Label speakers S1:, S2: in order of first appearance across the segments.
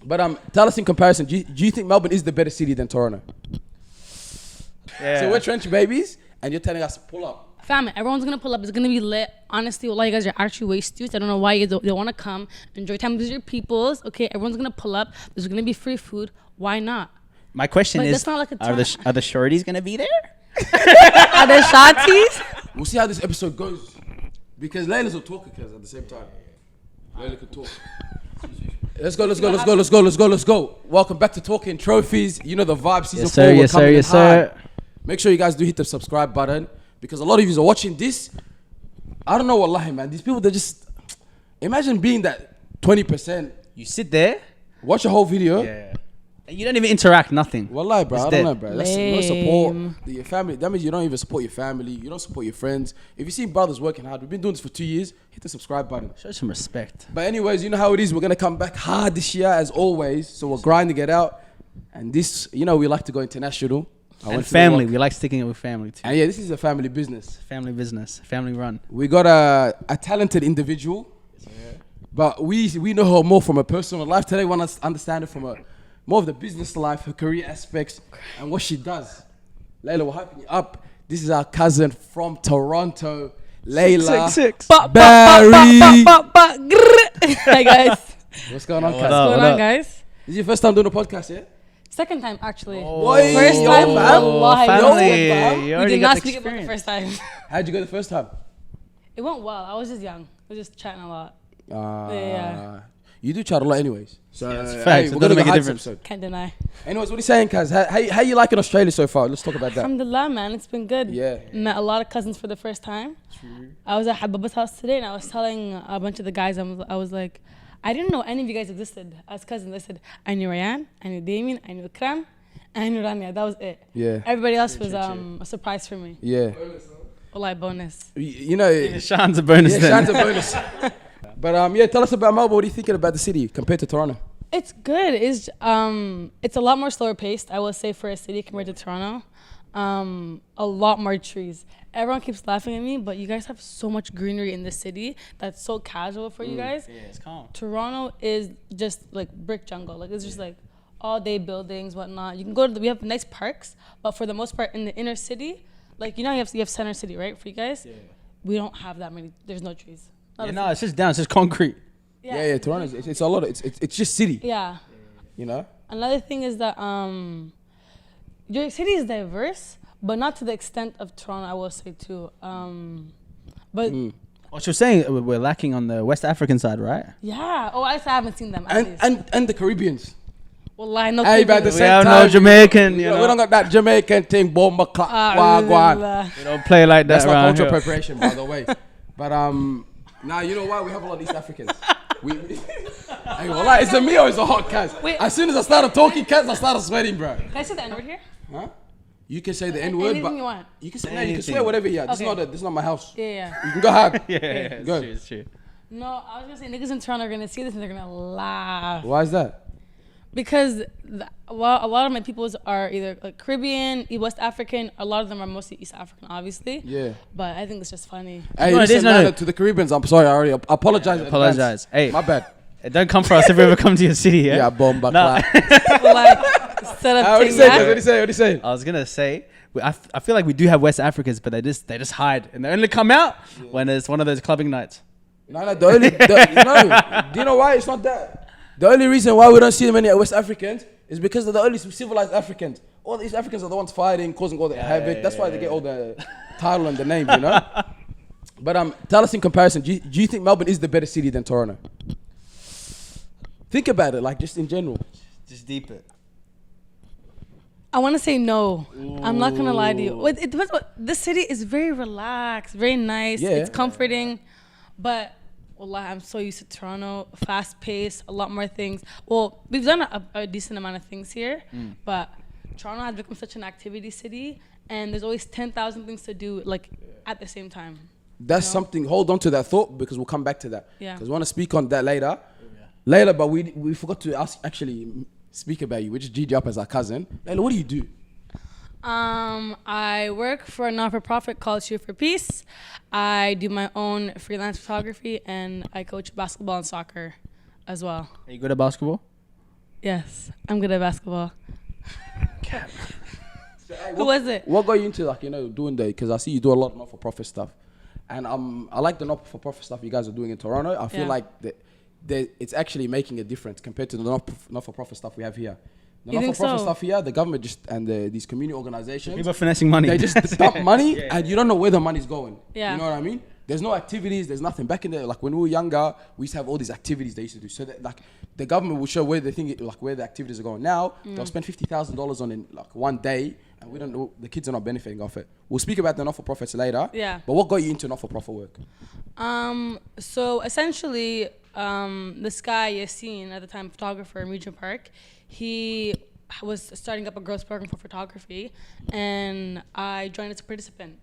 S1: But tell us in comparison, do you think Melbourne is the better city than Toronto?
S2: Yeah.
S1: So we're trench babies, and you're telling us to pull up.
S3: Fam, everyone's gonna pull up. It's gonna be lit. Honestly, wallah, you guys are actually way stupid. I don't know why you don't want to come. Enjoy time with your peoples. Okay, everyone's gonna pull up. There's gonna be free food. Why not?
S2: My question
S3: But
S2: is,
S3: that's not like a
S2: are the shorties gonna be there?
S3: Are there shotties?
S1: We'll see how this episode goes. Because Layla's a talker, cuz at the same time. Layla can talk. Let's go. Welcome back to Talking Trophies. You know the vibe, season 4. We're coming in hard. Make sure you guys do hit the subscribe button. Because a lot of you are watching this. I don't know, wallahi, man. These people, they just... Imagine being that 20%.
S2: You sit there.
S1: Watch a whole video.
S2: Yeah. And you don't even interact, nothing.
S1: Wallahi, bro. I don't know, bro. That's no support.
S3: Lame.
S1: Your family. That means you don't even support your family. You don't support your friends. If you see brothers working hard, we've been doing this for 2 years. Hit the subscribe button.
S2: Show some respect.
S1: But anyways, you know how it is. We're going to come back hard this year as always. So we're grinding it out. And this, you know, we like to go international.
S2: And family. We like sticking it with family too.
S1: And yeah, this is a family business.
S2: Family business. Family run.
S1: We got a talented individual. But we know her more from a personal life. Today we want to understand it from more of the business life, her career aspects, and what she does. Layla, we're hyping you up. This is our cousin from Toronto, Layla. Barry.
S3: Hi guys.
S1: What's going on,
S2: What
S1: cousin?
S2: up?
S3: What's going on, guys?
S1: This is your first time doing a podcast, yeah?
S3: Second time, actually.
S1: Boy,
S3: First
S1: yo,
S3: time,
S1: fam.
S3: wallahi.
S2: Family.
S1: fam.
S2: You
S3: We
S2: already
S3: did
S2: got
S3: not
S2: the
S3: speak about the
S2: experience.
S3: first time.
S1: How'd you go the first time?
S3: It went well. I was just young. I was just chatting a lot. Yeah.
S1: You do chat a lot anyways. So,
S2: Yeah, it's facts. It
S1: we're
S2: doesn't
S1: gonna
S2: make
S1: go
S2: a
S1: hard this
S2: difference.
S1: episode.
S3: Can't deny.
S1: Anyways, what are you saying, Kaz? How you liking Australia so far? Let's talk about that.
S3: Alhamdulillah, man. It's been good.
S1: Yeah.
S3: Met a lot of cousins for the first time. True. I was at Hababa's house today and I was telling a bunch of the guys, I was like, I didn't know any of you guys existed as cousins. I said, I knew Ryan, I knew Damien, I knew Kram, and I knew Rania. That was it.
S1: Yeah.
S3: Everybody else was a surprise for me.
S1: Yeah.
S3: Wallahi, bonus.
S1: You know,
S2: Sean's a bonus
S1: yeah,
S2: then.
S1: Sean's a bonus. But yeah, tell us about Melbourne. What are you thinking about the city compared to Toronto?
S3: It's good. It's a lot more slower paced, I will say, for a city compared to Toronto. A lot more trees. Everyone keeps laughing at me, but you guys have so much greenery in the city that's so casual for you guys.
S2: Yeah, it's calm.
S3: Toronto is just like brick jungle. Like it's just like all day buildings, whatnot. You can go to we have nice parks, but for the most part in the inner city, like you know you have center city, right? For you guys, we don't have that many. There's no trees.
S2: Yeah, no, it's just down. It's just concrete.
S1: Yeah, Toronto. It's a lot. It's just city.
S3: Yeah.
S1: You know.
S3: Another thing is that your city is diverse, but not to the extent of Toronto, I will say too. But
S2: What you're saying, we're lacking on the West African side, right?
S3: yeah. Oh, I haven't seen them. At least.
S1: And the Caribbeans.
S3: Wallahi, no.
S1: Hey, but at the
S3: Caribbean.
S1: same
S2: We have
S1: time,
S2: no Jamaican, you
S1: we
S2: know.
S1: don't got that Jamaican thing, bomba clap, wagwan.
S3: Alhamdulillah.
S2: We don't play like that
S1: That's not
S2: around
S1: cultural
S2: here.
S1: preparation, by the way. But now you know why we have a lot of East Africans. Hey, wallah, it's a me or it's a hot cast.
S3: Wait.
S1: As soon as I started talking cats, I started sweating, bro.
S3: Can I say the N word here?
S1: Huh? You can say the N word,
S3: Anything
S1: but
S3: you want.
S1: you can say no, you can
S2: Anything.
S1: swear whatever you want.
S3: Okay.
S1: This is not my house.
S3: Yeah.
S1: You can go hard.
S2: Yeah, it's
S1: Good.
S2: true, it's true.
S3: No, I was gonna say niggas in Toronto are gonna see this and they're gonna laugh
S1: Why is that?
S3: because a lot of my peoples are either like Caribbean, West African. A lot of them are mostly East African, obviously.
S1: Yeah.
S3: But I think it's just funny.
S1: Hey,
S2: No, it
S1: listen,
S2: is, no, no.
S1: to the Caribbeans, I'm sorry, I already apologize. in
S2: Apologize.
S1: advance.
S2: Hey.
S1: My bad.
S2: Hey, don't come for us if we ever come to your city, yeah?
S1: Yeah, bomba
S2: Nah.
S1: clap.
S3: Like set up
S1: What do you
S3: thing,
S1: say?
S3: yeah?
S1: What do you say? What do you say?
S2: I was gonna say, I feel like we do have West Africans, but they just hide and they only come out when it's one of those clubbing nights.
S1: No, the only, do you know why? It's not that. The only reason why we don't see many West Africans is because they're the only civilized Africans. All the East Africans are the ones fighting, causing all the havoc. That's why they get all the title and the name, you know? But tell us in comparison, do you think Melbourne is the better city than Toronto? Think about it, like just in general.
S2: Just deep it.
S3: I want to say no. I'm not gonna lie to you. It depends. This city is very relaxed, very nice.
S1: Yeah.
S3: It's comforting, but wallah, I'm so used to Toronto. Fast paced, a lot more things. Well, we've done a decent amount of things here, but Toronto has become such an activity city, and there's always 10,000 things to do, like at the same time.
S1: That's something, hold on to that thought because we'll come back to that.
S3: Yeah.
S1: Because we want to speak on that later. Layla, but we forgot to actually speak about you. We just G'd you up as our cousin. Layla, what do you do?
S3: I work for a not-for-profit called Shoot for Peace. I do my own freelance photography, and I coach basketball and soccer as well.
S2: Are you good at basketball?
S3: Yes, I'm good at basketball.
S1: So, hey,
S3: Who was it?
S1: What got you into like doing the? Because I see you do a lot of not-for-profit stuff, and I like the not-for-profit stuff you guys are doing in Toronto. I feel
S3: Yeah.
S1: like it's actually making a difference compared to the not-for-profit stuff we have here. The
S3: You think
S1: not-for-profit
S3: so?
S1: stuff here, the government just and these community organizations,
S2: People are finessing money.
S1: they just dump money and you don't know where the money's going.
S3: Yeah.
S1: You know what I mean? There's no activities, there's nothing. Back in there, like when we were younger, we used to have all these activities they used to do. So that, like the government will show where they think where the activities are going. Now they'll spend $50,000 on in like one day, and we don't know, the kids are not benefiting off it. We'll speak about the not-for-profits later.
S3: Yeah.
S1: But what got you into not-for-profit work?
S3: So essentially, this guy Yassine, at the time photographer in Regent Park, he was starting up a girls program for photography, and I joined as a participant.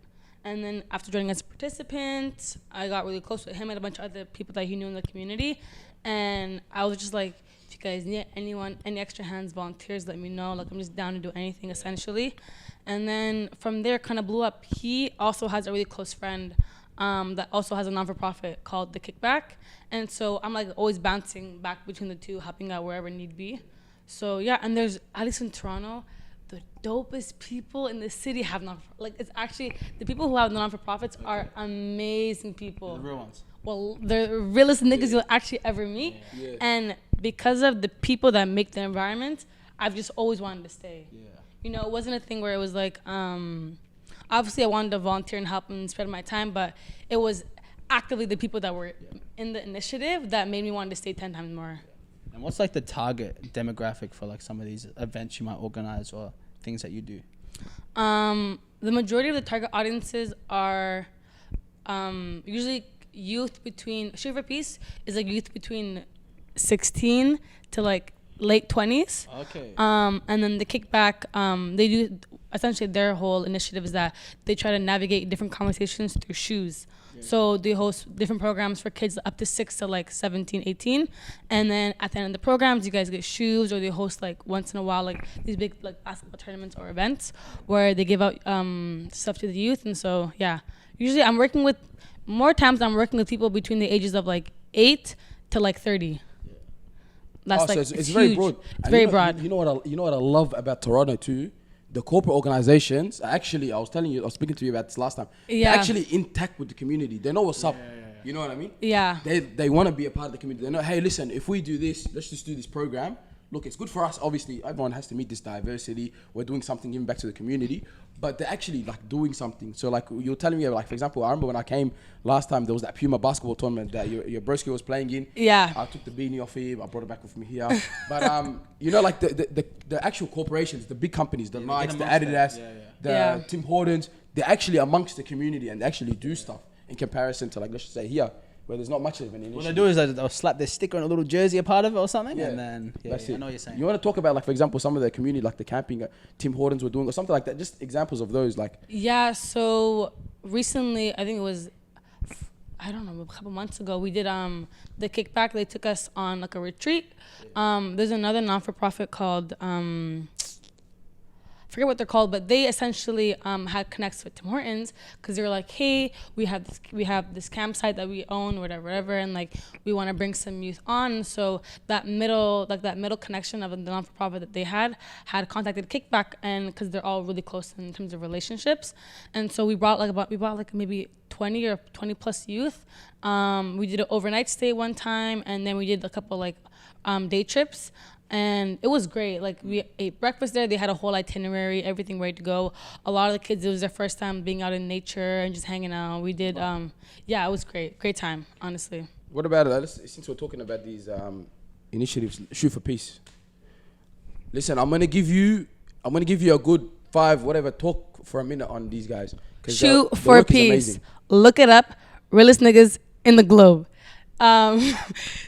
S3: And then after joining as a participant, I got really close with him and a bunch of other people that he knew in the community. And I was just like, if you guys need any extra hands, volunteers, let me know. Like, I'm just down to do anything, essentially. And then from there, kind of blew up. He also has a really close friend that also has a non-for-profit called The Kickback. And so I'm like always bouncing back between the two, helping out wherever need be. So yeah, and there's, at least in Toronto, the dopest people in the city have it's actually, the people who have the non-for-profits are amazing people.
S2: The real ones.
S3: Well, they're the realest niggas you'll actually ever meet.
S1: Yeah.
S3: And because of the people that make the environment, I've just always wanted to stay.
S1: Yeah.
S3: You know, it wasn't a thing where it was like, obviously I wanted to volunteer and help and spread my time, but it was actively the people that were in the initiative that made me want to stay 10 times more.
S2: And what's like the target demographic for like some of these events you might organize or things that you do?
S3: The majority of the target audiences are usually youth between, Shoot for Peace is like youth between 16 to like late 20s.
S2: Okay.
S3: And then the Kickback, they do, essentially their whole initiative is that they try to navigate different conversations through shoes. So they host different programs for kids up to 6 to like 17, 18. And then at the end of the programs, you guys get shoes, or they host like once in a while like these big like basketball tournaments or events where they give out stuff to the youth. And so, yeah, usually I'm working with people between the ages of like 8 to like 30. That's
S1: So
S3: like,
S1: it's very
S3: huge.
S1: broad.
S3: It's
S1: And
S3: very broad.
S1: You know what I love about Toronto too? The corporate organizations actually, I was speaking to you about this last time.
S3: Yeah.
S1: They're actually intact with the community. They know what's up. You know what I mean?
S3: Yeah.
S1: They want to be a part of the community. They know, hey, listen, if we do this, let's just do this program. Look, it's good for us. Obviously, everyone has to meet this diversity. We're doing something, giving back to the community. But they're actually like doing something. So like you're telling me, like for example, I remember when I came last time, there was that Puma basketball tournament that your broski was playing in.
S3: Yeah.
S1: I took the beanie off him. I brought it back with me here. But you know, like the actual corporations, the big companies, the Nikes, the Adidas, the Tim Hortons, they're actually amongst the community and they actually do stuff in comparison to like, let's just say here, where there's not much of an initiative.
S2: What they do is they'll slap their sticker on a little jersey, a part of it or something,
S1: Yeah.
S2: and then
S1: That's
S2: I
S1: it.
S2: know what you're saying.
S1: You want to talk about like, for example, some of the community, like the camping Tim Hortons were doing or something like that. Just examples of those, like.
S3: Yeah, so recently, I think it was, I don't know, a couple months ago, we did the Kickback. They took us on like a retreat. There's another non-for-profit called, I forget what they're called, but they essentially had connects with Tim Hortons because they were like, hey, we have this campsite that we own, whatever, and like we want to bring some youth on. So that middle connection of the non-for-profit that they had contacted Kickback, and because they're all really close in terms of relationships, and so we brought maybe 20 or 20 plus youth. We did an overnight stay one time, and then we did a couple like day trips. And it was great. Like we ate breakfast there. They had a whole itinerary, everything ready to go. A lot of the kids, it was their first time being out in nature and just hanging out. We did, it was great. Great time, honestly.
S1: What about since we're talking about these initiatives, Shoot for Peace. Listen, I'm gonna give you a good 5, whatever. Talk for a minute on these guys.
S3: Shoot for Peace. Look it up. Realest niggas in the globe.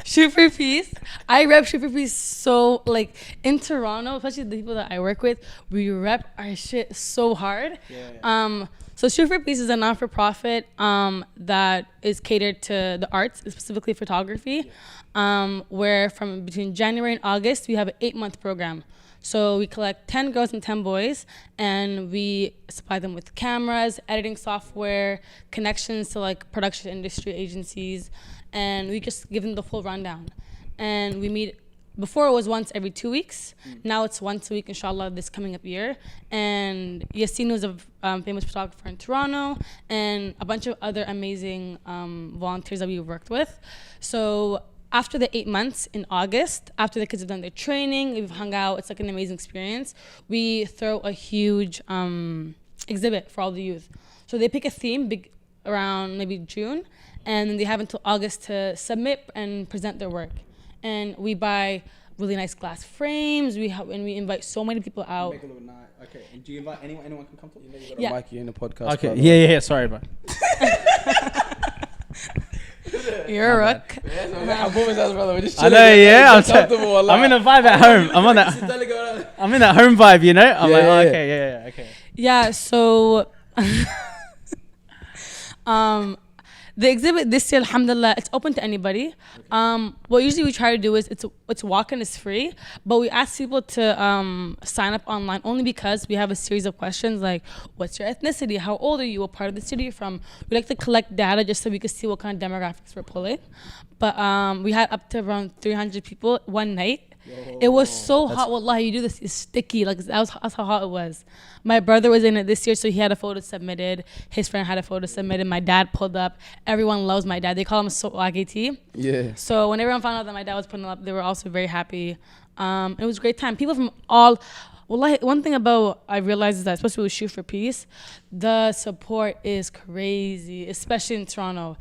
S3: Shoot for Peace. I rep Shoot for Peace so like in Toronto, especially the people that I work with, we rep our shit so hard. So Shoot for Peace is a non-for-profit that is catered to the arts, specifically photography, where from between January and August we have an 8-month program. So we collect 10 girls and 10 boys, and we supply them with cameras, editing software, connections to like production industry agencies, and we just give them the full rundown. And we meet before it was once every 2 weeks. Now it's once a week, inshallah, this coming up year. And Yassine was a famous photographer in Toronto, and a bunch of other amazing volunteers that we worked with. So after the 8 months in August, after the kids have done their training, we've hung out, it's like an amazing experience. We throw a huge exhibit for all the youth. So they pick a theme around maybe June, and then they have until August to submit and present their work. And we buy really nice glass frames. And we invite so many people out.
S2: Make a little night. Okay. And do you invite anyone? Anyone can come to?
S1: You know you got a
S3: Yeah.
S1: mic here in the podcast.
S2: Okay.
S1: brother.
S2: Yeah. Sorry, bro.
S3: You're a rook.
S1: Yeah, so I'm always asked, brother. We're just
S2: I
S1: chilling.
S2: know. Yeah.
S1: It's comfortable,
S2: I'm in a vibe at home. I'm on that. I'm in that home vibe. You know. I'm
S1: Yeah,
S2: like,
S1: yeah,
S2: oh,
S1: yeah.
S2: okay. Yeah. Okay.
S3: Yeah, so the exhibit this year, alhamdulillah, it's open to anybody. What usually we try to do is it's walk-in, it's free, but we ask people to sign up online only because we have a series of questions like, what's your ethnicity? How old are you? What part of the city you're from? We like to collect data just so we can see what kind of demographics we're pulling. But we had up to around 300 people one night. It was so hot, wallahi, you do this, it's sticky, like that's how hot it was. My brother was in it this year, so he had a photo submitted. His friend had a photo submitted. My dad pulled up. Everyone loves my dad. They call him Swagati.
S1: Yeah.
S3: So when everyone found out that my dad was putting up, they were also very happy. It was a great time. People from all, wallahi, one thing about I realized is that especially with Shoot for Peace, the support is crazy, especially in Toronto.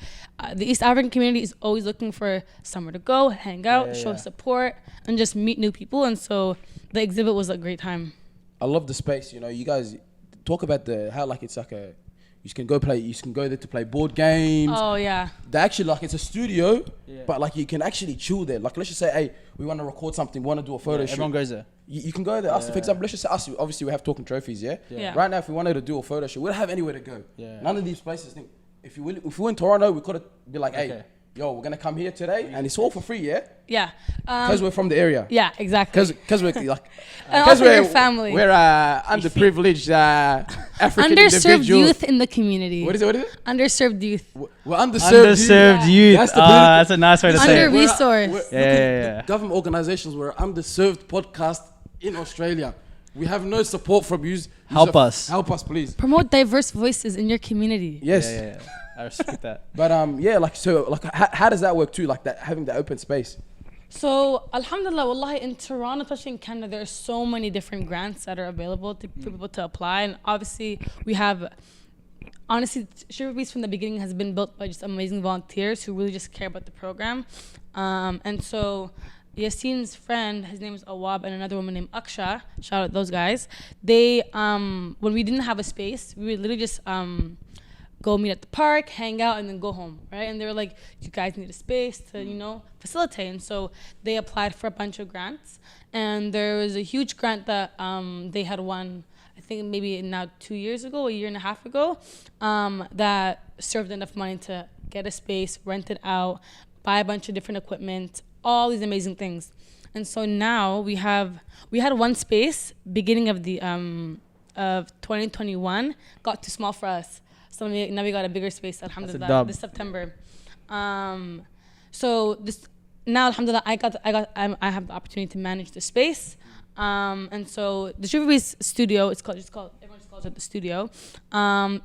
S3: The East African community is always looking for somewhere to go, hang out, show support, and just meet new people. And so the exhibit was a great time.
S1: I love the space. You know, you guys talk about how like it's like you can go there to play board games.
S3: Oh yeah.
S1: They actually like it's a studio, but like you can actually chill there. Like let's just say, hey, we want to record something, we want to do a photo shoot.
S2: Everyone goes there.
S1: You can go there. Us, for example, let's just say us. Obviously, we have talking trophies.
S3: Yeah.
S1: Right now, if we wanted to do a photo shoot, we don't have anywhere to go.
S2: Yeah.
S1: None of these places think. If we were in Toronto, we could be like, hey,
S2: Okay.
S1: yo, we're gonna come here today, and it's all for free, yeah?
S3: Yeah.
S1: Because we're from the area.
S3: Yeah, exactly.
S1: Because we're like,
S3: And also your family.
S1: We're underprivileged African
S3: Underserved
S1: individuals.
S3: youth in the community.
S1: What is it?
S3: Underserved youth.
S1: We're underserved.
S2: Underserved
S3: Yeah.
S2: youth.
S1: That's the
S2: That's a nice way to say it.
S3: Under-resourced.
S2: Yeah.
S1: Government organizations, we're underserved podcast in Australia. We have no support from you.
S2: Help us.
S1: Help us, please.
S3: Promote diverse voices in your community.
S1: Yes.
S2: Yeah. I respect that.
S1: But how does that work too? Like that, having the open space.
S3: So, alhamdulillah, wallahi, in Toronto, especially in Canada, there are so many different grants that are available for people to apply. And obviously, we have, honestly, Sugar Beast from the beginning has been built by just amazing volunteers who really just care about the program. And so, Yassine's friend, his name is Awab, and another woman named Aksha, shout out those guys. They, when we didn't have a space, we would literally just go meet at the park, hang out, and then go home, right? And they were like, you guys need a space to, facilitate. And so they applied for a bunch of grants. And there was a huge grant that they had won, I think maybe now 2 years ago, a year and a half ago, that served enough money to get a space, rent it out, buy a bunch of different equipment, all these amazing things. And so now we had one space beginning of the of 2021, got too small for us. So now we got a bigger space, alhamdulillah, this September. So this now, alhamdulillah, I have the opportunity to manage the space. And so the Sugarbees studio, everyone just calls it the studio,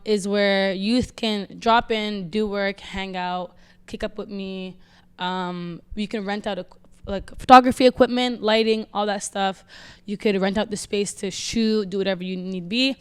S3: is where youth can drop in, do work, hang out, kick up with me. You can rent out like photography equipment, lighting, all that stuff. You could rent out the space to shoot, do whatever you need be.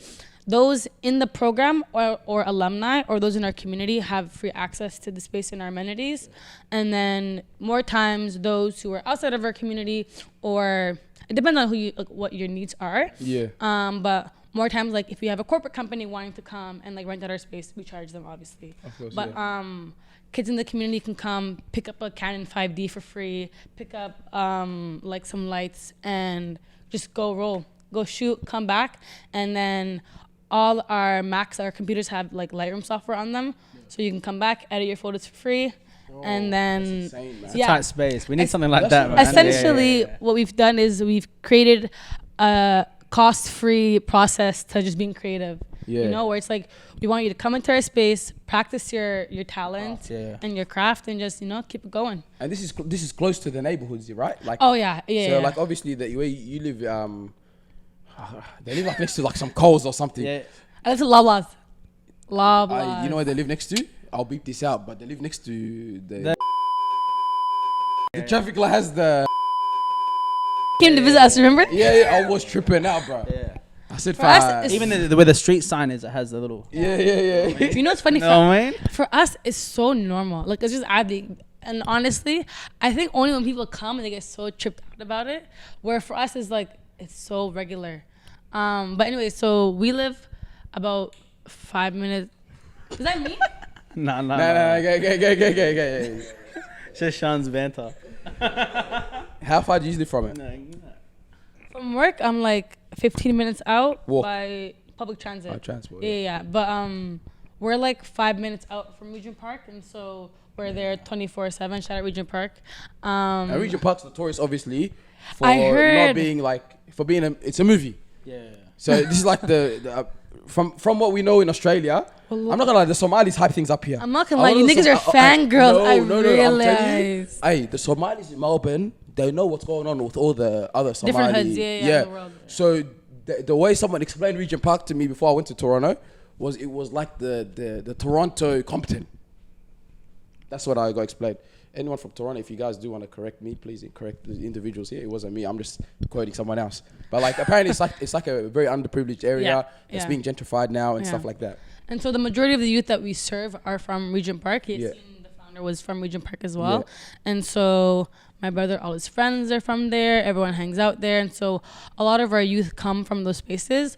S3: Those in the program or alumni or those in our community have free access to the space and our amenities. And then more times those who are outside of our community, or it depends on what your needs are.
S1: Yeah.
S3: But more times, like if we have a corporate company wanting to come and like rent out our space, we charge them obviously.
S1: Of course,
S3: but kids in the community can come pick up a Canon 5D for free, pick up like some lights and just go shoot, come back, and then all our Macs, our computers have like Lightroom software on them, so you can come back, edit your photos for free, and then
S1: insane, man.
S2: It's a tight space. We need something like that, man.
S3: Essentially, what we've done is we've created a cost-free process to just being creative.
S1: Yeah.
S3: You know, where it's like we want you to come into our space, practice your talent
S2: Yeah.
S3: and your craft, and just keep it going.
S1: And this is close to the neighborhoods, right? Like,
S3: Oh yeah.
S1: so
S3: Yeah.
S1: like obviously the way you live, they live like next to like some Coles or something.
S2: Yeah.
S3: I live to Loblaws. Loblaws.
S1: You know where they live next to? I'll beep this out, but they live next to the traffic light has the.
S3: Came to visit us, remember?
S1: Yeah, I was tripping out, bro.
S2: Yeah.
S1: I said
S3: For us,
S1: five.
S3: it's-
S2: Even where the street sign is, it has the little.
S1: Yeah.
S3: You know what's funny?
S2: No, man.
S3: For us, it's so normal. Like, it's just adding. And honestly, I think only when people come and they get so tripped out about it, where for us it's like, it's so regular. But anyway, so we live about 5 minutes. Is that me?
S2: No.
S1: Nah, go.
S2: It's just Sean's banter.
S1: How far do you live from it?
S3: From work, I'm like 15 minutes out
S1: Walk.
S3: by public transit.
S1: By transport,
S3: Yeah. But we're like 5 minutes out from Regent Park, and so we're there 24/7. Shout out Regent Park.
S1: And Regent Park's notorious, obviously, for
S3: I heard-
S1: not being like it's a movie.
S2: Yeah.
S1: So this is like the from what we know in Australia. I'm not gonna lie, the Somalis hype things up here.
S3: I'm not gonna lie, you niggas are fangirls. I realize.
S1: Hey, the Somalis in Melbourne, they know what's going on with all the other Somali.
S3: Different hoods, yeah, in the world.
S1: So the way someone explained Regent Park to me before I went to Toronto was it was like the Toronto Compton. That's what I got explained. Anyone from Toronto, if you guys do want to correct me, please correct the individuals here. It wasn't me. I'm just quoting someone else. But like apparently it's like a very underprivileged area that's being gentrified now and stuff like that.
S3: And so the majority of the youth that we serve are from Regent Park.
S1: Yeah.
S3: The founder was from Regent Park as well. And so my brother, all his friends are from there. Everyone hangs out there. And so a lot of our youth come from those spaces.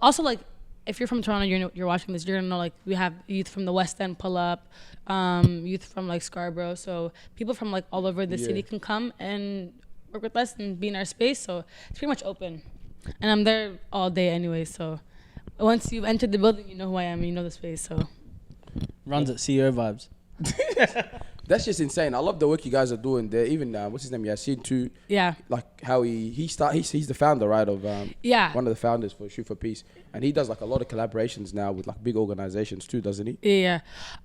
S3: Also, like, if you're from Toronto, you're watching this, you're gonna know, like, we have youth from the West End pull up, youth from like Scarborough. So people from like all over the city can come and work with us and be in our space. So it's pretty much open. And I'm there all day anyway. So once you've entered the building, you know who I am, you know the space. So
S2: Runs at CEO vibes.
S1: That's just insane. I love the work you guys are doing there. Even what's his name? Yasin too.
S3: yeah,
S1: Like how he's the founder, right? Of one of the founders for Shoot for Peace, and he does like a lot of collaborations now with like big organizations too, doesn't he?
S3: yeah.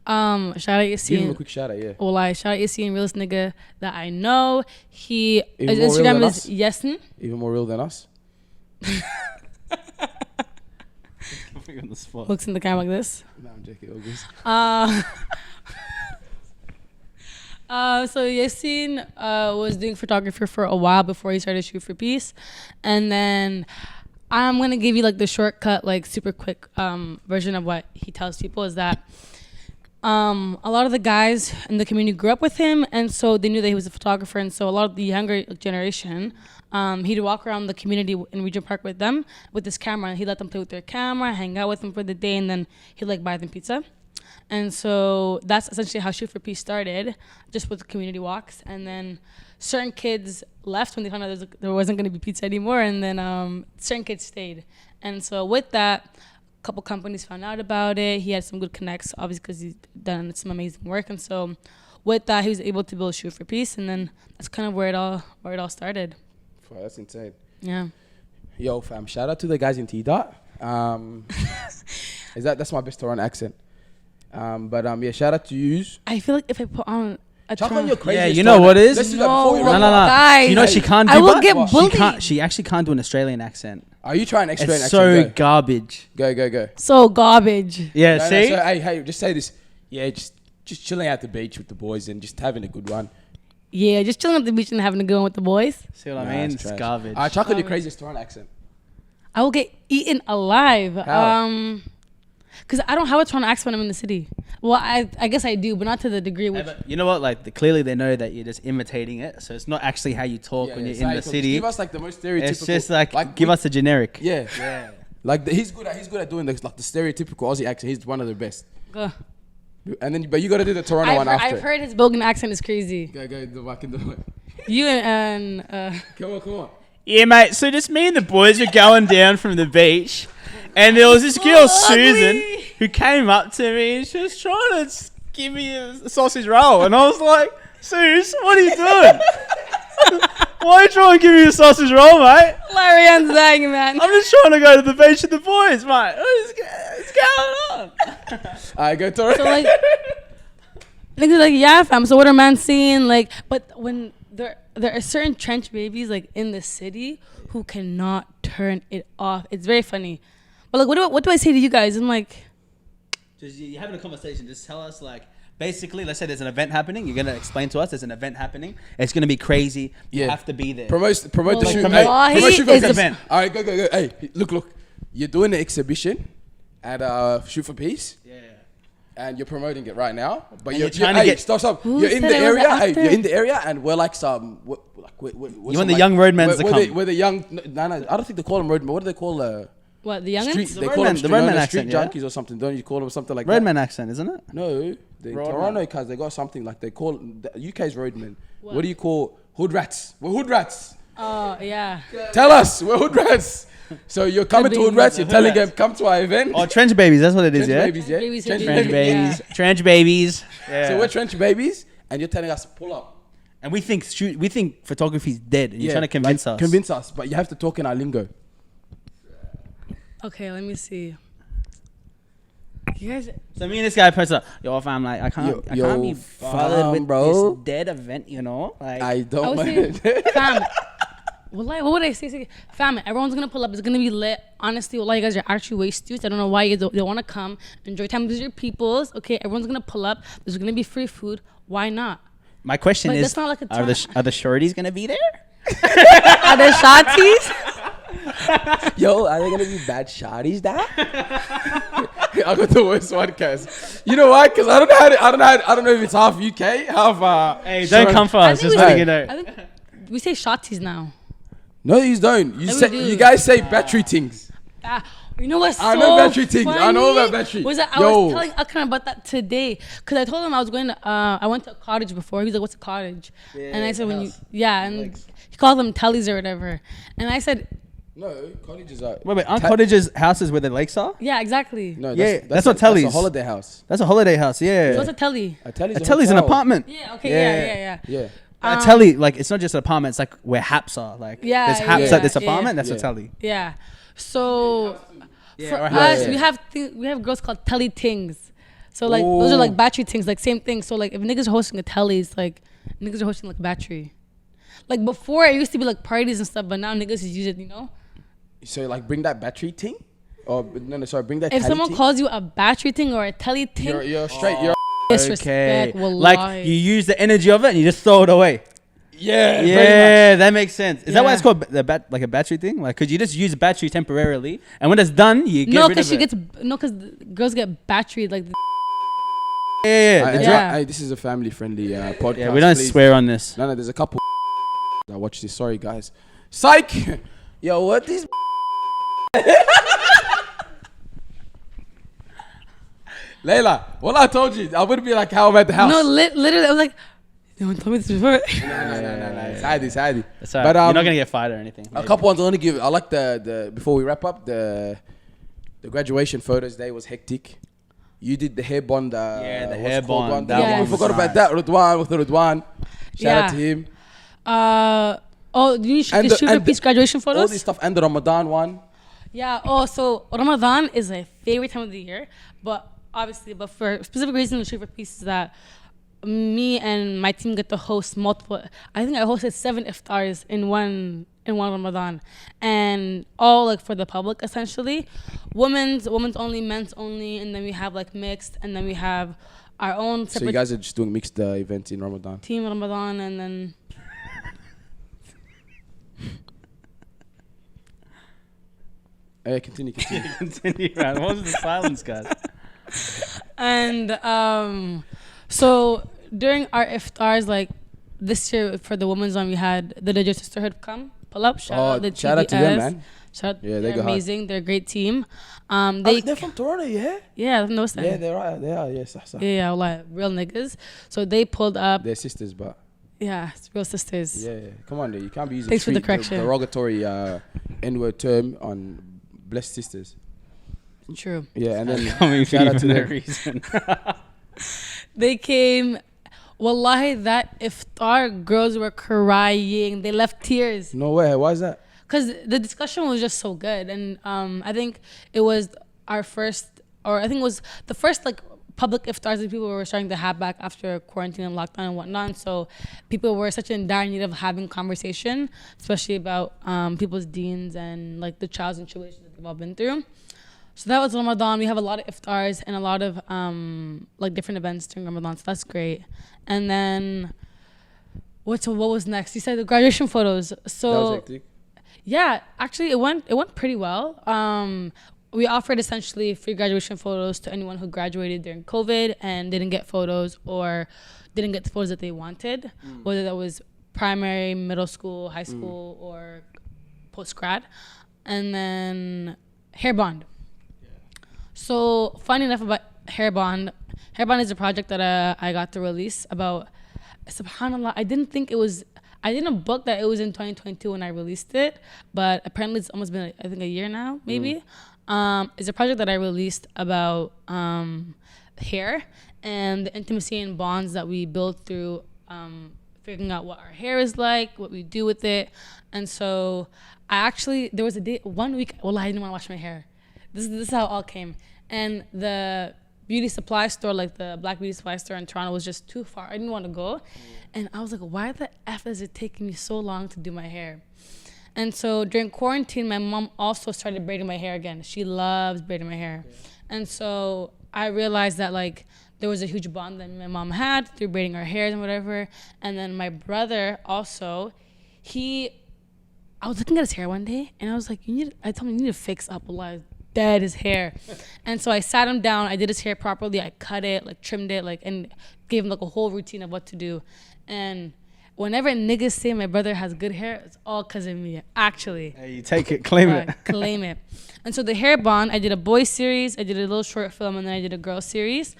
S3: Shout out
S1: Give him a
S3: Yassine.
S1: quick shout out, yeah.
S3: Well, shout out Yassine, realest nigga that I know. His
S1: Even more real
S3: Instagram
S1: than
S3: is
S1: us?
S3: Yasin.
S1: Even more real than us.
S2: On the spot.
S3: Looks in the camera like this.
S1: No, I'm joking. August.
S3: So Yassine was doing photography for a while before he started Shoot for Peace, and then I'm gonna give you like the shortcut, like super quick version of what he tells people is that a lot of the guys in the community grew up with him, and so they knew that he was a photographer, and so a lot of the younger generation, he'd walk around the community in Regent Park with them with his camera, and he'd let them play with their camera, hang out with them for the day, and then he'd like buy them pizza. And so that's essentially how Shoot for Peace started, just with community walks. And then certain kids left when they found out there wasn't going to be pizza anymore. And then certain kids stayed. And so with that, a couple companies found out about it. He had some good connects, obviously, because he's done some amazing work. And so with that, he was able to build Shoot for Peace. And then that's kind of where it all started.
S1: Wow, that's insane.
S3: Yeah.
S1: Yo, fam, shout out to the guys in T-Dot. That's my best Toronto accent. Yeah, shout out to you.
S3: I feel like if I put on a
S1: Chuck on
S3: Toronto-
S1: your crazy.
S2: Yeah, you know what it is?
S1: Let's do that before we
S3: No.
S1: run.
S2: No.
S3: Guys,
S2: You know what she can't do?
S3: I will
S2: but?
S3: get
S2: She
S3: bullied.
S2: She actually can't do an Australian accent.
S1: Are you trying extra
S2: It's
S1: accent?
S2: so garbage.
S1: Go.
S3: So garbage.
S2: Yeah,
S1: No,
S2: see?
S1: so, hey, just say this. Yeah, just chilling at the beach with the boys and just having a good one.
S3: Yeah, just chilling at the beach and having a good one with the boys.
S2: See what
S1: Nah,
S2: I mean?
S1: it's
S2: It's
S1: trash.
S2: garbage.
S1: Chuck on your
S3: Garbage.
S1: craziest Toronto accent.
S3: I will get eaten alive.
S1: How?
S3: Because I don't have a Toronto accent when I'm in the city. Well, I guess I do, but not to the degree
S2: Yeah,
S3: which.
S2: but you know what? Like, clearly they know that you're just imitating it, so it's not actually how you talk when you're
S1: it's
S2: in
S1: like-
S2: the
S1: just
S2: city.
S1: Give us like the most stereotypical.
S2: It's just like give us a generic.
S1: Yeah. Like he's good at doing this, like the stereotypical Aussie accent. He's one of the best.
S3: Ugh.
S1: And then, but you got to do the Toronto one after.
S3: I've heard his Bogan accent is crazy.
S1: Go the back in the.
S3: You and
S1: Come on.
S2: Yeah, mate. So just me and the boys were going down from the beach, and there was this girl Susan who came up to me and she was trying to give me a sausage roll, and I was like, "Sus, what are you doing?" Why are you trying to give me a sausage roll, mate?
S3: Larry and Zang, man.
S2: I'm just trying to go to the beach with the boys, mate. What's going on?
S1: I go to
S3: So like, niggas like, yeah, fam. So what are man seeing? Like, but when there are certain trench babies like in the city who cannot turn it off. It's very funny. But like, what do I say to you guys? I'm like,
S2: Just you're having a conversation. Just tell us, like, basically, let's say there's an event happening. You're gonna explain to us there's an event happening. It's gonna be crazy. You
S1: Yeah.
S2: have to be there.
S1: promote the
S3: Wallahi
S1: shoot.
S3: is
S1: Shoot
S3: the-
S1: event. All right, go. Hey, look. You're doing the exhibition at Shoot for Peace.
S2: Yeah.
S1: And you're promoting it right now, but
S2: And
S1: you're
S2: you're trying to
S1: hey,
S2: get-
S1: stop.
S3: Who
S1: You're in
S3: said
S1: the
S3: it was
S1: area. Hey,
S3: after?
S1: you're in the area, and we're like some. We're
S2: You want the young roadmans to come.
S1: We're the young. No, I don't think they call them roadmen. What do they call
S3: what, the youngins?
S1: street?
S2: The
S1: They call them
S2: roadman- the roadman
S1: street
S2: accent, yeah?
S1: junkies or something. Don't you call them something like that?
S2: Roadman accent, isn't it?
S1: No, the
S2: Roadman.
S1: Toronto cars. They got something like they call the UK's roadmen.
S3: What?
S1: What do you call hood rats? We're hood rats.
S3: Oh, yeah.
S1: Tell us, we're hood rats. So you're coming to
S3: be.
S1: hood rats. You're
S2: Hood
S1: telling
S2: rats.
S1: them come to our event.
S2: Oh, trench babies. That's what it is,
S1: Trench
S2: yeah.
S1: babies, yeah.
S3: Babies,
S1: Trench
S3: babies.
S2: Trench
S1: babies.
S2: babies. Trench babies. Yeah.
S1: So we're trench babies, and you're telling us pull up.
S2: And we think photography's dead, and you're trying to convince us.
S1: Convince us, but you have to talk in our lingo.
S3: Okay, let me see. You guys,
S2: So me and this guy posted up, yo fam, like I can't be bothered
S1: fam,
S2: with
S1: bro.
S2: this dead event, you know? Like
S1: I
S3: I
S1: don't
S3: would
S1: mind.
S3: say, fam. What would I say? Fam, everyone's gonna pull up. It's gonna be lit. Honestly, you guys are actually way students. I don't know why you don't want to come. Enjoy time with your peoples. Okay, everyone's gonna pull up. There's gonna be free food. Why not?
S2: my question
S3: But
S2: is,
S3: that's not like a
S2: are the shorties gonna be there?
S3: Are there shotties?
S1: Yo, are they gonna be bad shotties now? I got the worst one, cause you know why? Cause I don't know if it's half UK, half.
S2: Hey, don't come for
S3: I
S2: us.
S3: think
S2: Just
S3: we-
S2: letting you know.
S3: I think we say shotties now.
S1: No, you don't. You
S3: No, we
S1: say
S3: do.
S1: you guys say battery things.
S3: Ah, you know what's
S1: I
S3: so
S1: know battery things. I know
S3: funny?
S1: about battery.
S3: Was that I
S1: Yo.
S3: was telling Akram about that today because I told him I was going to. I went to a cottage before. He's like, "What's a cottage?" and I said, "When you and he called them tellies or whatever." And I said,
S1: No, colleges are.
S2: Wait, aren't cottages houses where the lakes are?
S3: "Yeah, exactly."
S1: No,
S2: Yeah, that's what
S1: That's
S2: tellies.
S1: a holiday house.
S2: That's a holiday house, yeah.
S3: So what's a telly?
S1: A telly's
S2: A telly's an
S1: hotel.
S2: apartment.
S3: Yeah. Okay.
S2: Yeah.
S3: Yeah.
S1: Yeah.
S2: A telly, like it's not just an apartment. It's like where haps are. Like
S3: Yeah,
S2: there's haps
S3: yeah,
S2: at this
S3: yeah.
S2: apartment. That's
S1: Yeah.
S2: a telly.
S3: Yeah. So
S2: Yeah,
S3: for
S2: or
S3: us,
S2: house.
S1: Yeah.
S3: we have girls called telly tings. So like those are like
S1: Ooh.
S3: battery things, like same thing. So like if niggas are hosting a telly, it's like niggas are hosting like battery. Like before, it used to be like parties and stuff, but now niggas is using, you know.
S1: So like bring that battery thing, or no, sorry, bring that.
S3: If
S1: telly
S3: someone
S1: thing.
S3: calls you a battery thing or a telly thing,
S1: you're straight. You're
S3: disrespect.
S2: Okay.
S3: Wallahi.
S2: Like you use the energy of it and you just throw it away.
S1: yeah,
S2: Yeah, that makes sense. Is that why
S3: Yeah.
S2: it's called like a battery thing? Like, could you just use battery temporarily, and when it's done, you get
S3: no,
S2: rid
S3: because
S2: of
S3: she
S2: it?
S3: gets because girls get battery like.
S2: Yeah.
S3: Yeah.
S1: This is a family-friendly podcast.
S2: Yeah, we don't
S1: please.
S2: swear on this.
S1: No, there's a couple that watch this. Sorry, guys. Psych. Yo, what these? Layla, what I told you, I wouldn't be like how I'm at the house.
S3: No, literally, I was like, no one told me this before.
S1: no. It's Adi, it's Adi.
S2: It's all
S1: But
S2: right. You're not gonna get fired or anything.
S1: a couple ones I want to give. I like the before we wrap up the graduation photos day was hectic. You did the hair bond.
S2: Yeah, the
S1: what's
S2: hair
S1: it called
S2: bond.
S3: that
S1: Yeah,
S3: one
S1: we
S3: was
S1: forgot about that. Rudwan with Rudwan. Shout out to
S3: Yeah.
S1: him.
S3: You should
S1: And
S3: the
S1: the-
S3: Sugar
S1: and
S3: Peace graduation
S1: All
S3: photos.
S1: this stuff and the Ramadan one.
S3: Yeah. Oh, so Ramadan is my favorite time of the year, but for specific reasons, the Sugar Peace is that me and my team get to host multiple. I think I hosted 7 iftars in one Ramadan, and all like for the public essentially, women's only, men's only, and then we have like mixed, and then we have our own
S1: So you
S3: separate
S1: guys are just doing mixed events in Ramadan.
S3: team Ramadan, and then.
S1: Hey, continue.
S2: Continue, man. What was the silence, guys?
S3: And so during our iftars, like this year for the women's one, we had the Digital Sisterhood come pull up. Shout out to
S1: shout out to them,
S3: TBS.
S1: man.
S3: Shout,
S1: Yeah, they
S3: they're
S1: go hard.
S3: amazing. They're a great team.
S1: They're from Toronto, yeah?
S3: Yeah, no sense.
S1: Yeah, they are. Yes,
S3: Yeah, like real niggas. So they pulled up.
S1: They're sisters, but
S3: Yeah, it's real sisters.
S1: yeah. Come on, dude. You can't be using
S3: Thanks for the
S1: street
S3: correction.
S1: derogatory N-word term on blessed sisters.
S3: True.
S1: Yeah, and then
S2: Coming
S1: shout out to
S2: no
S1: them.
S2: reason.
S3: They came. Wallahi, that iftar, girls were crying. They left tears.
S1: No way. Why is that?
S3: Because the discussion was just so good. And I think it was our first, or I think it was the first like public iftars that people were starting to have back after quarantine and lockdown and whatnot. So people were such in dire need of having conversation, especially about people's deens and like the trials and tribulations that they've all been through. So that was Ramadan. We have a lot of iftars and a lot of like different events during Ramadan. So that's great. And then what was next? You said the graduation photos. So
S1: That was hectic.
S3: yeah, actually it went pretty well. We offered essentially free graduation photos to anyone who graduated during COVID and didn't get photos or didn't get the photos that they wanted, whether that was primary, middle school, high school, or post-grad. And then hair bond. So funny enough about hair bond is a project that I got to release about, subhanAllah, I didn't book that it was in 2022 when I released it, but apparently it's almost been, I think, a year now, maybe. It's a project that I released about hair and the intimacy and bonds that we build through figuring out what our hair is like, what we do with it. And so there was a day, 1 week, I didn't want to wash my hair. This is how it all came. And the beauty supply store, like the Black Beauty Supply store in Toronto, was just too far. I didn't want to go. And I was like, why the F is it taking me so long to do my hair? And so during quarantine, my mom also started braiding my hair again. She loves braiding my hair. Yeah. And so I realized that like there was a huge bond that my mom had through braiding our hair and whatever. And then my brother also, I was looking at his hair one day and I was like, I told him you need to fix up a lot. Dead his hair. And so I sat him down, I did his hair properly, I cut it, like trimmed it, like, and gave him like a whole routine of what to do. And whenever niggas say my brother has good hair, it's all because of me, actually.
S2: Hey, you take it, claim it.
S3: Claim it. And so the hair bond, I did a boy series, I did a little short film, and then I did a girl series.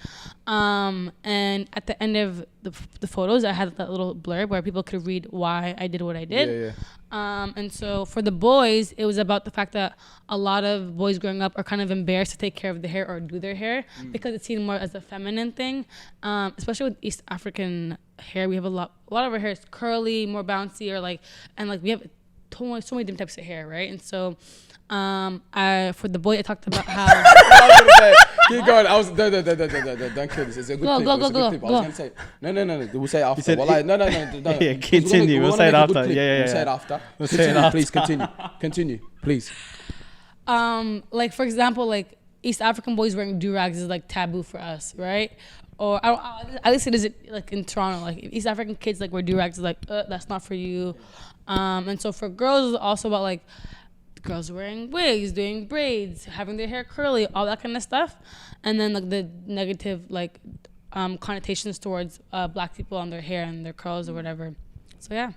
S3: And at the end of the photos, I had that little blurb where people could read why I did what I did.
S1: Yeah.
S3: And so for the boys, it was about the fact that a lot of boys growing up are kind of embarrassed to take care of their hair or do their hair because it's seen more as a feminine thing. Especially with East African hair, we have a lot of our hair is curly, more bouncy, or we have so many different types of hair, right? And so for the boy, I talked about how.
S1: Keep going. Don't kill this. It's a good clip.
S3: Go.
S1: I was gonna say no. We'll say it after.
S2: said
S1: No.
S2: Yeah, continue. We'll say it after. Yeah.
S1: We'll say it after. Please continue. Please.
S3: Like for example, like East African boys wearing do-rags is like taboo for us, right? Or at least it is like in Toronto. Like East African kids like wear do-rags is like that's not for you. And so for girls, it's also about like girls wearing wigs, doing braids, having their hair curly, all that kind of stuff. And then like the negative like connotations towards black people on their hair and their curls or whatever. So yeah,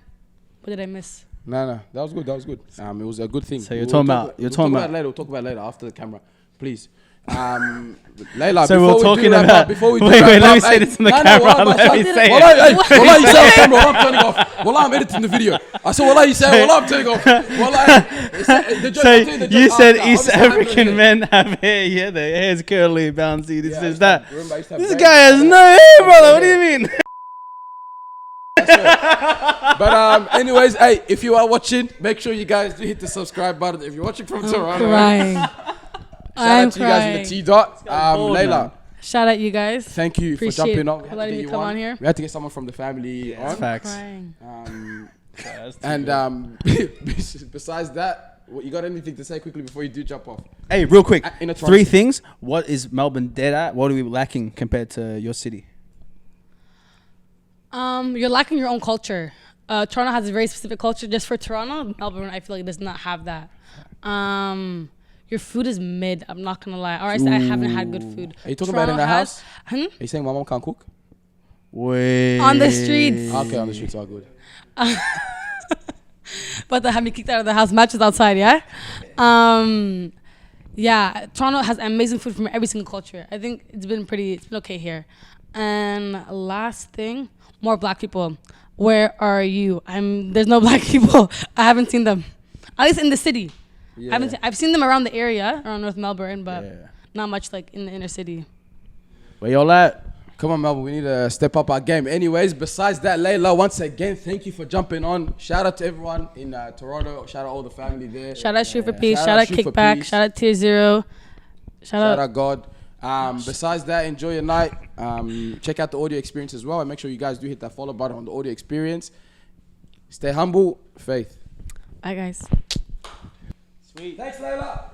S3: what did I miss?
S1: No, that was good. It was a good thing.
S2: So you're talking about
S1: We'll talk about it later after the camera, please. Layla,
S2: so we're talking about.
S1: Before we
S2: wait, let me say this in the camera. Let me say it.
S1: Wallah, you say on camera. I'm turning off. Wallah, I'm editing the video. I said, Wallah, you say, Wallah, I'm turning off. Wallah,
S2: so you said East African men have hair. Yeah, their hair's curly, bouncy. This is that. This guy has no hair, brother. What do you mean?
S1: But anyways, hey, if you are watching, make sure you guys do hit the subscribe button. If you're watching from Toronto,
S3: crying.
S1: Shout out to you guys with the T-Dot. Layla,
S3: shout out you guys.
S1: thank you for
S3: Appreciate
S1: jumping on.
S3: for letting me come on here.
S1: We had to get someone from the family on.
S2: Facts.
S3: Crying.
S1: And besides that, you got anything to say quickly before you do jump off?
S2: Hey, real quick.
S1: In a
S2: 3 things. What is Melbourne dead at? What are we lacking compared to your city?
S3: You're lacking your own culture. Toronto has a very specific culture just for Toronto. Melbourne, I feel like, does not have that. Your food is mid. I'm not gonna lie. Or I haven't had good food.
S1: Are you talking about in the house?
S3: Are
S1: you saying my mom can't cook?
S2: Wait.
S3: On the streets.
S1: Okay, on the streets, all good.
S3: But they have me kicked out of the house. Matches outside, yeah? Yeah, Toronto has amazing food from every single culture. I think it's been okay here. And last thing, more black people. Where are you? There's no black people. I haven't seen them. At least in the city. Yeah. I've seen them around the area, around North Melbourne, but not much like in the inner city.
S2: Where y'all at?
S1: Come on, Melbourne. We need to step up our game. Anyways, besides that, Layla, once again, thank you for jumping on. Shout out to everyone in Toronto. Shout out all the family there.
S3: Shout out Shoot for Peace.
S1: Shout
S3: Shout
S1: out
S3: out
S1: Shoot for
S3: Kickback.
S1: Peace.
S3: Shout out Tier Zero.
S1: Shout out God. Besides that, enjoy your night. Check out the audio experience as well. And make sure you guys do hit that follow button on the audio experience. Stay humble. Faith.
S3: Bye, guys.
S1: Sweet. Thanks, Layla.